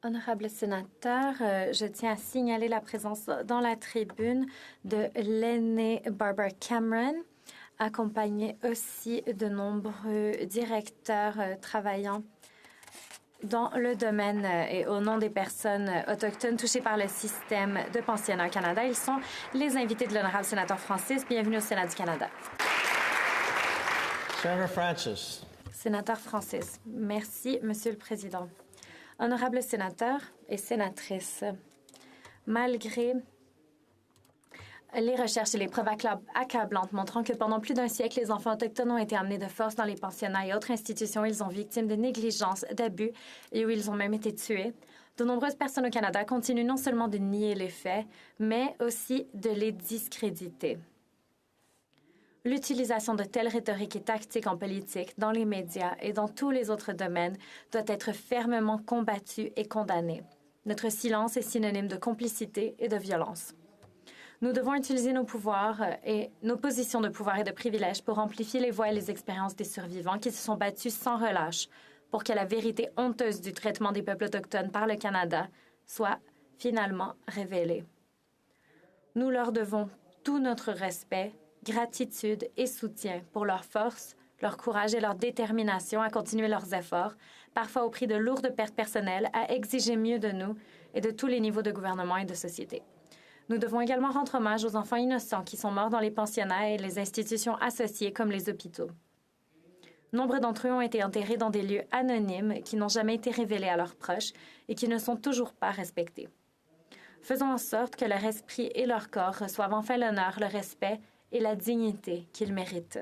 Honorable sénateur, je tiens à signaler la présence dans la tribune de l'aînée Barbara Cameron, accompagnée aussi de nombreux directeurs travaillant dans le domaine et au nom des personnes autochtones touchées par le système de pensionnat au Canada. Ils sont les invités de l'honorable sénateur Francis. Bienvenue au Sénat du Canada. Senator Francis. Sénateur Francis. Merci, Monsieur le Président. Honorables sénateurs et sénatrices, malgré les recherches et les preuves accablantes montrant que pendant plus d'un siècle, les enfants autochtones ont été amenés de force dans les pensionnats et autres institutions où ils ont victimes de négligence, d'abus et où ils ont même été tués, de nombreuses personnes au Canada continuent non seulement de nier les faits, mais aussi de les discréditer. L'utilisation de telles rhétoriques et tactiques en politique, dans les médias et dans tous les autres domaines doit être fermement combattue et condamnée. Notre silence est synonyme de complicité et de violence. Nous devons utiliser nos pouvoirs et nos positions de pouvoir et de privilèges pour amplifier les voix et les expériences des survivants qui se sont battus sans relâche pour que la vérité honteuse du traitement des peuples autochtones par le Canada soit finalement révélée. Nous leur devons tout notre respect, gratitude et soutien pour leur force, leur courage et leur détermination à continuer leurs efforts, parfois au prix de lourdes pertes personnelles, à exiger mieux de nous et de tous les niveaux de gouvernement et de société. Nous devons également rendre hommage aux enfants innocents qui sont morts dans les pensionnats et les institutions associées comme les hôpitaux. Nombre d'entre eux ont été enterrés dans des lieux anonymes qui n'ont jamais été révélés à leurs proches et qui ne sont toujours pas respectés. Faisons en sorte que leur esprit et leur corps reçoivent enfin l'honneur, le respect et la dignité qu'ils méritent.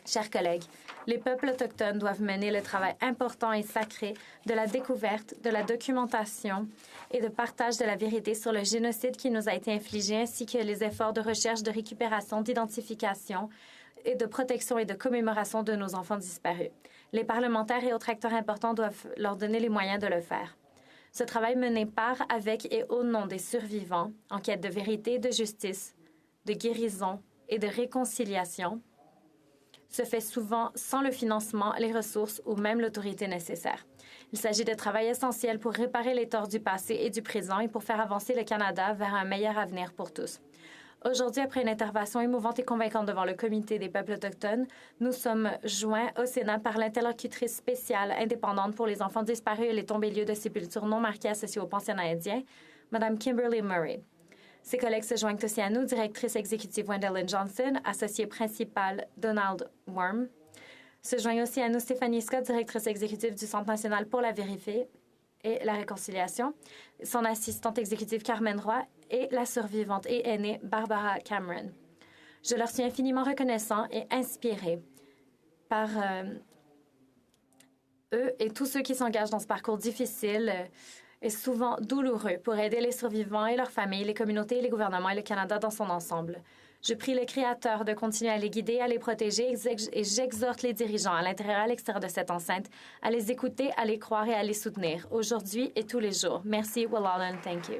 Chers collègues, les peuples autochtones doivent mener le travail important et sacré de la découverte, de la documentation et de partage de la vérité sur le génocide qui nous a été infligé, ainsi que les efforts de recherche, de récupération, d'identification et de protection et de commémoration de nos enfants disparus. Les parlementaires et autres acteurs importants doivent leur donner les moyens de le faire. Ce travail mené par, avec et au nom des survivants, en quête de vérité, de justice, de guérison et de réconciliation, se fait souvent sans le financement, les ressources ou même l'autorité nécessaire. Il s'agit de travail essentiel pour réparer les torts du passé et du présent et pour faire avancer le Canada vers un meilleur avenir pour tous. Aujourd'hui, après une intervention émouvante et convaincante devant le Comité des peuples autochtones, nous sommes joints au Sénat par l'interlocutrice spéciale indépendante pour les enfants disparus et les tombés-lieux de sépulture non marqués associés au pensionnat indien, Mme Kimberly Murray. Ses collègues se joignent aussi à nous, directrice exécutive Wendelin Johnson, associée principale Donald Worm. Se joignent aussi à nous Stéphanie Scott, directrice exécutive du Centre national pour la vérité et la réconciliation, son assistante exécutive Carmen Roy et la survivante et aînée Barbara Cameron. Je leur suis infiniment reconnaissant et inspirée par eux et tous ceux qui s'engagent dans ce parcours difficile et souvent douloureux pour aider les survivants et leurs familles, les communautés, les gouvernements et le Canada dans son ensemble. Je prie le Créateur de continuer à les guider, à les protéger et j'exhorte les dirigeants à l'intérieur et à l'extérieur de cette enceinte à les écouter, à les croire et à les soutenir, aujourd'hui et tous les jours. Merci, Wellallen. Thank you.